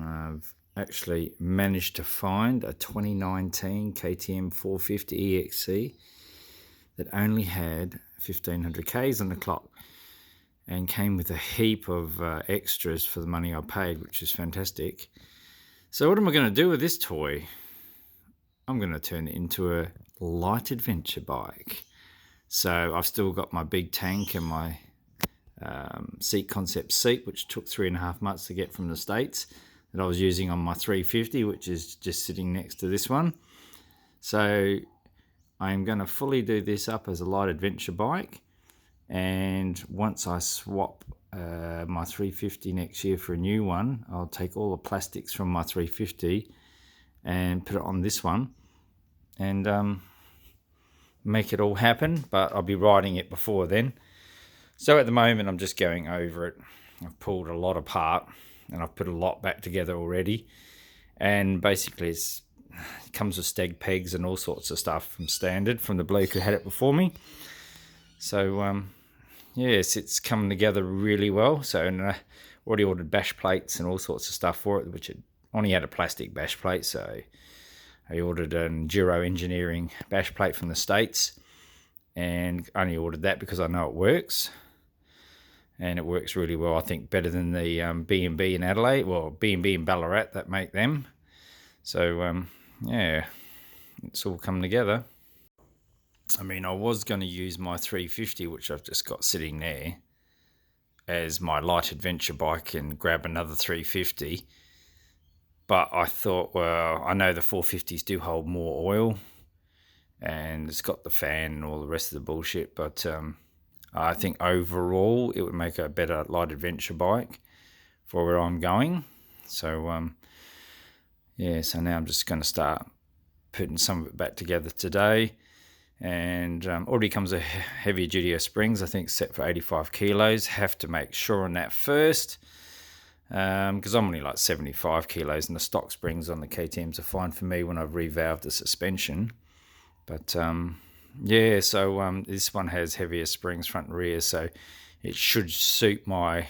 I've actually managed to find a 2019 KTM 450 EXC that only had 1500 Ks on the clock and came with a heap of extras for the money I paid, which is fantastic. So what am I going to do with this toy? I'm going to turn it into a light adventure bike. So I've still got my big tank and my seat concept seat, which took 3.5 months to get from the States, that I was using on my 350, which is just sitting next to this one. So I'm going to fully do this up as a light adventure bike, and once I swap my 350 next year for a new one, I'll take all the plastics from my 350 and put it on this one and make it all happen, but I'll be riding it before then. So at the moment I'm just going over it. I've pulled a lot apart and I've put a lot back together already, and basically it comes with steg pegs and all sorts of stuff from standard from the bloke who had it before me. So yes, it's coming together really well. So I already ordered bash plates and all sorts of stuff for it, which it only had a plastic bash plate, so I ordered an Enduro Engineering bash plate from the States, and only ordered that because I know it works, and it works really well. I think better than the B&B in Adelaide, well, B&B in Ballarat that make them. So yeah, it's all come together. I mean, I was going to use my 350, which I've just got sitting there, as my light adventure bike and grab another 350. But I thought, well, I know the 450s do hold more oil and it's got the fan and all the rest of the bullshit, but I think overall it would make a better light adventure bike for where I'm going. So yeah, so now I'm just going to start putting some of it back together today, and already comes with heavier duty springs, I think set for 85 kilos. Have to make sure on that first, because I'm only like 75 kilos, and the stock springs on the KTMs are fine for me when I've revalved the suspension. But yeah, so this one has heavier springs front and rear, so it should suit my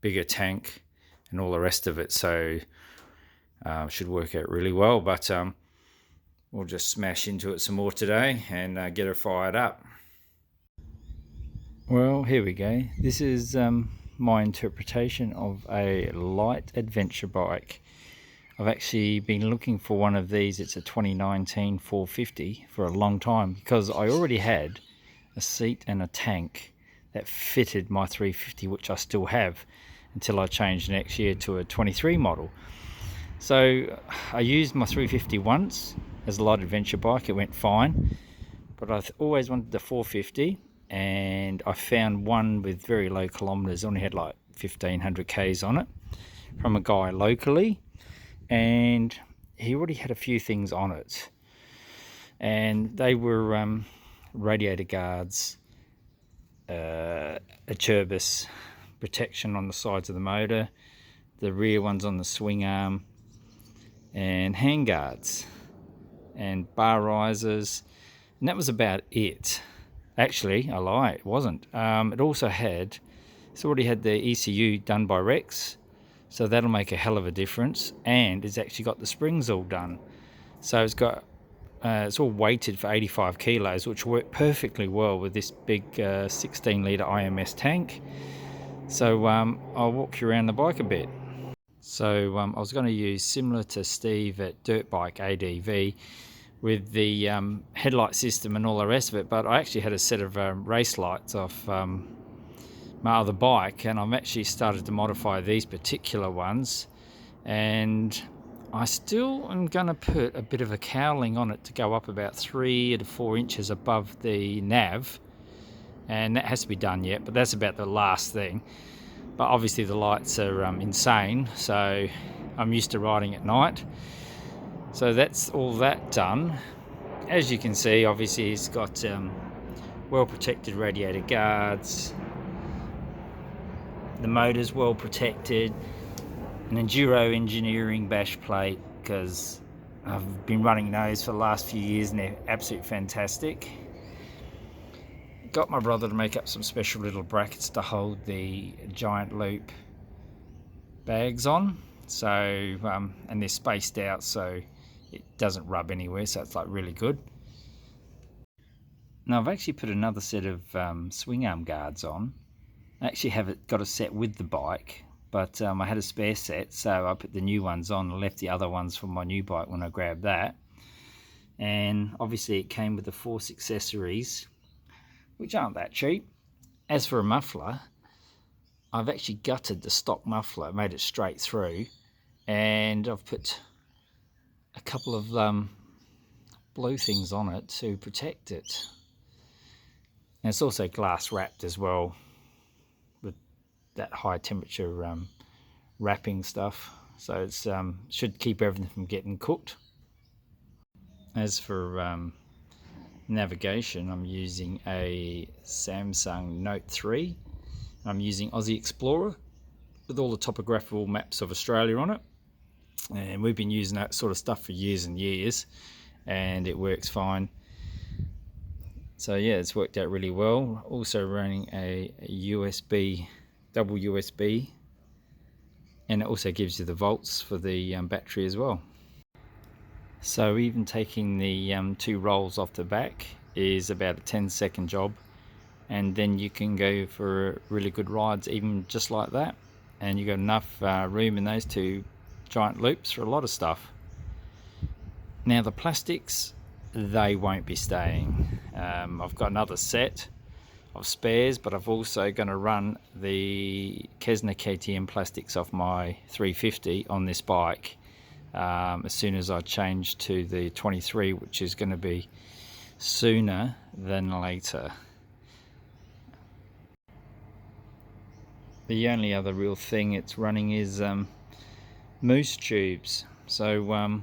bigger tank and all the rest of it, so should work out really well. But we'll just smash into it some more today and get her fired up. Well, here we go. This is my interpretation of a light adventure bike. I've actually been looking for one of these. It's a 2019 450 for a long time, because I already had a seat and a tank that fitted my 350, which I still have until I changed next year to a 23 model. So I used my 350 once as a light adventure bike. It went fine, but I've always wanted the 450, and I found one with very low kilometers, only had like 1500 Ks on it, from a guy locally, and he already had a few things on it, and they were radiator guards, a turbus protection on the sides of the motor, the rear ones on the swing arm, and hand guards and bar risers, and that was about it. Actually, I lie, it wasn't. It also had, it's already had the ECU done by Rex, so that'll make a hell of a difference, and it's actually got the springs all done. So it's got, it's all weighted for 85 kilos, which worked perfectly well with this big 16 litre IMS tank. So I'll walk you around the bike a bit. So I was going to use, similar to Steve at Dirt Bike ADV, with the headlight system and all the rest of it, but I actually had a set of race lights off my other bike, and I've actually started to modify these particular ones, and I still am going to put a bit of a cowling on it to go up about 3 to 4 inches above the nav, and that has to be done yet, but that's about the last thing. But obviously the lights are insane, so I'm used to riding at night. So that's all that done. As you can see, obviously it's got well protected radiator guards, the motor's well protected, an Enduro Engineering bash plate, because I've been running those for the last few years and they're absolutely fantastic. Got my brother to make up some special little brackets to hold the giant loop bags on, So and they're spaced out so it doesn't rub anywhere, so it's like really good. Now I've actually put another set of swing arm guards on. I actually got a set with the bike, but I had a spare set, so I put the new ones on and left the other ones for my new bike when I grabbed that. And obviously it came with the Force accessories, which aren't that cheap. As for a muffler, I've actually gutted the stock muffler, made it straight through, and I've put a couple of blue things on it to protect it. And it's also glass wrapped as well, with that high temperature wrapping stuff, so it's should keep everything from getting cooked. As for navigation, I'm using a Samsung Note 3. I'm using Aussie Explorer with all the topographical maps of Australia on it, and we've been using that sort of stuff for years and years, and it works fine. So yeah, it's worked out really well. Also running a USB, double USB, and it also gives you the volts for the battery as well. So even taking the 2 rolls off the back is about a 10-second job, and then you can go for really good rides even just like that, and you got enough room in those 2 giant loops for a lot of stuff. Now the plastics, they won't be staying. I've got another set of spares, but I've also going to run the Kesner KTM plastics off my 350 on this bike as soon as I change to the 23, which is going to be sooner than later. The only other real thing it's running is moose tubes. So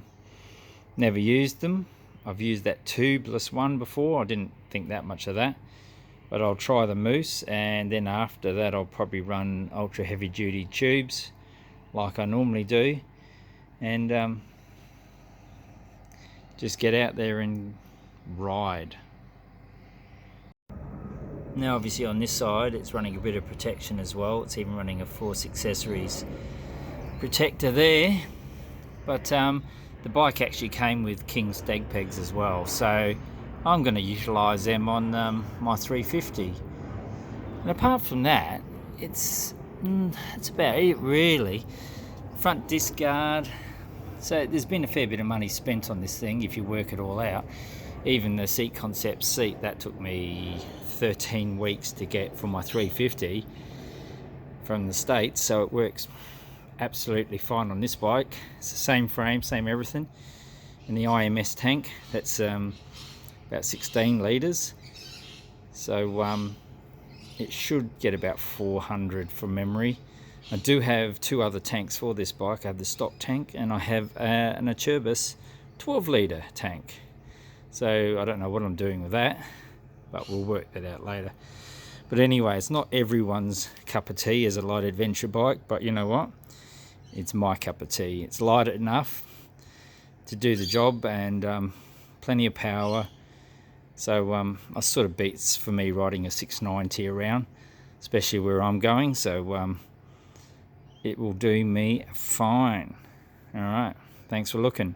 never used them. I've used that tubeless one before. I didn't think that much of that, but I'll try the moose, and then after that I'll probably run ultra heavy duty tubes like I normally do, and just get out there and ride. Now obviously on this side it's running a bit of protection as well. It's even running a Force accessories protector there, but the bike actually came with king stag pegs as well, so I'm going to utilise them on my 350. And apart from that, it's about it really. Front disc guard. So there's been a fair bit of money spent on this thing if you work it all out. Even the Seat Concept seat, that took me 13 weeks to get for my 350 from the States, so it works absolutely fine on this bike. It's the same frame, same everything. And the IMS tank, that's about 16 litres, so it should get about 400 from memory. I do have 2 other tanks for this bike. I have the stock tank, and I have an Acerbis 12 litre tank. So I don't know what I'm doing with that, but we'll work that out later. But anyway, it's not everyone's cup of tea as a light adventure bike, but you know what? It's my cup of tea. It's light enough to do the job, and plenty of power. So it sort of beats for me riding a 690 around, especially where I'm going. So it will do me fine. All right, thanks for looking.